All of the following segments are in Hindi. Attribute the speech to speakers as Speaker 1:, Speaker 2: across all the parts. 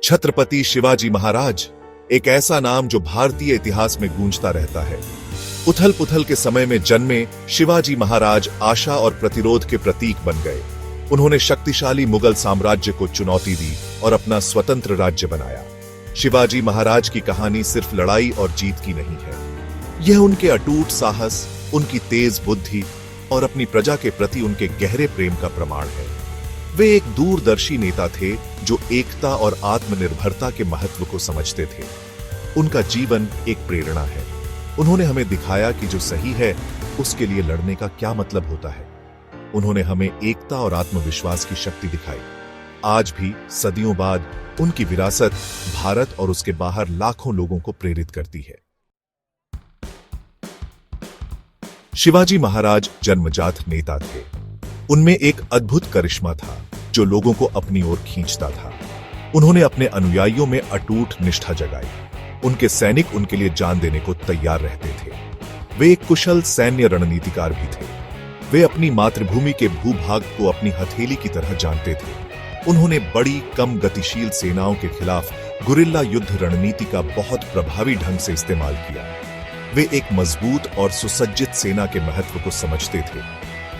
Speaker 1: छत्रपति शिवाजी महाराज, एक ऐसा नाम जो भारतीय इतिहास में गूंजता रहता है। उथल पुथल के समय में जन्मे शिवाजी महाराज आशा और प्रतिरोध के प्रतीक बन गए। उन्होंने शक्तिशाली मुगल साम्राज्य को चुनौती दी और अपना स्वतंत्र राज्य बनाया। शिवाजी महाराज की कहानी सिर्फ लड़ाई और जीत की नहीं है, यह उनके अटूट साहस, उनकी तेज बुद्धि और अपनी प्रजा के प्रति उनके गहरे प्रेम का प्रमाण है। वे एक दूरदर्शी नेता थे जो एकता और आत्मनिर्भरता के महत्व को समझते थे। उनका जीवन एक प्रेरणा है। उन्होंने हमें दिखाया कि जो सही है उसके लिए लड़ने का क्या मतलब होता है। उन्होंने हमें एकता और आत्मविश्वास की शक्ति दिखाई। आज भी सदियों बाद उनकी विरासत भारत और उसके बाहर लाखों लोगों को प्रेरित करती है। शिवाजी महाराज जन्मजात नेता थे। उनमें एक अद्भुत करिश्मा था जो लोगों को अपनी ओर खींचता था। उन्होंने अपने अनुयायियों में अटूट निष्ठा जगाई। उनके सैनिक उनके लिए जान देने को तैयार रहते थे। वे एक कुशल सैन्य रणनीतिकार भी थे। वे अपनी मातृभूमि के भूभाग को अपनी हथेली की तरह जानते थे। उन्होंने बड़ी कम गतिशील सेनाओं के खिलाफ गुरिल्ला युद्ध रणनीति का बहुत प्रभावी ढंग से इस्तेमाल किया। वे एक मजबूत और सुसज्जित सेना के महत्व को समझते थे।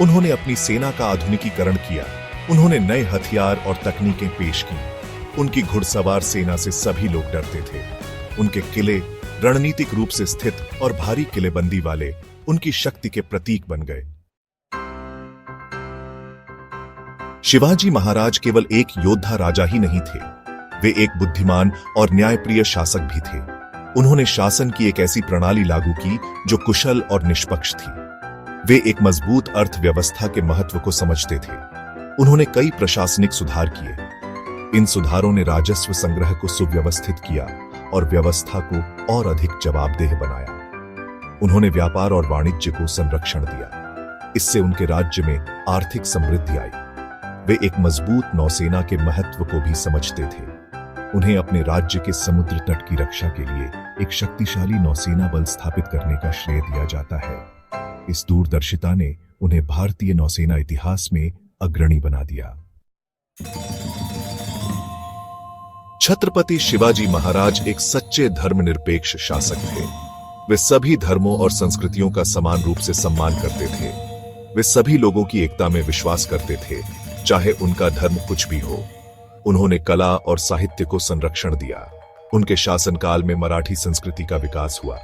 Speaker 1: उन्होंने अपनी सेना का आधुनिकीकरण किया। उन्होंने नए हथियार और तकनीकें पेश की। उनकी घुड़सवार सेना से सभी लोग डरते थे। उनके किले रणनीतिक रूप से स्थित और भारी किलेबंदी वाले उनकी शक्ति के प्रतीक बन गए। शिवाजी महाराज केवल एक योद्धा राजा ही नहीं थे, वे एक बुद्धिमान और न्यायप्रिय शासक भी थे। उन्होंने शासन की एक ऐसी प्रणाली लागू की जो कुशल और निष्पक्ष थी। वे एक मजबूत अर्थव्यवस्था के महत्व को समझते थे। उन्होंने कई प्रशासनिक सुधार किए। इन सुधारों ने राजस्व संग्रह को सुव्यवस्थित किया और व्यवस्था को और अधिक जवाबदेह बनाया। उन्होंने व्यापार और वाणिज्य को संरक्षण दिया। इससे उनके राज्य में आर्थिक समृद्धि आई। वे एक मजबूत नौसेना के महत्व को भी समझते थे। उन्हें अपने राज्य के समुद्र तट की रक्षा के लिए एक शक्तिशाली नौसेना बल स्थापित करने का श्रेय दिया जाता है। इस दूरदर्शिता ने उन्हें भारतीय नौसेना इतिहास में अग्रणी बना दिया। छत्रपति शिवाजी महाराज एक सच्चे धर्मनिरपेक्ष शासक थे। वे सभी धर्मों और संस्कृतियों का समान रूप से सम्मान करते थे। वे सभी लोगों की एकता में विश्वास करते थे, चाहे उनका धर्म कुछ भी हो। उन्होंने कला और साहित्य को संरक्षण दिया। उनके शासनकाल में मराठी संस्कृति का विकास हुआ।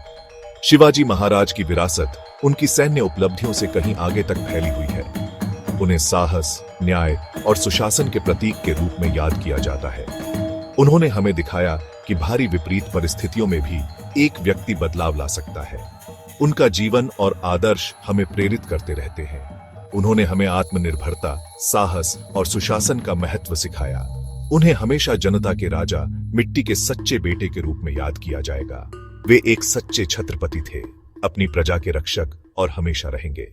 Speaker 1: शिवाजी महाराज की विरासत उनकी सैन्य उपलब्धियों से कहीं आगे तक फैली हुई है। उन्हें साहस, न्याय और सुशासन के प्रतीक के रूप में याद किया जाता है। उन्होंने हमें दिखाया कि भारी विपरीत परिस्थितियों में भी एक व्यक्ति बदलाव ला सकता है। उनका जीवन और आदर्श हमें प्रेरित करते रहते हैं। उन्होंने हमें आत्मनिर्भरता, साहस और सुशासन का महत्व सिखाया। उन्हें हमेशा जनता के राजा, मिट्टी के सच्चे बेटे के रूप में याद किया जाएगा। वे एक सच्चे छत्रपति थे, अपनी प्रजा के रक्षक और हमेशा रहेंगे।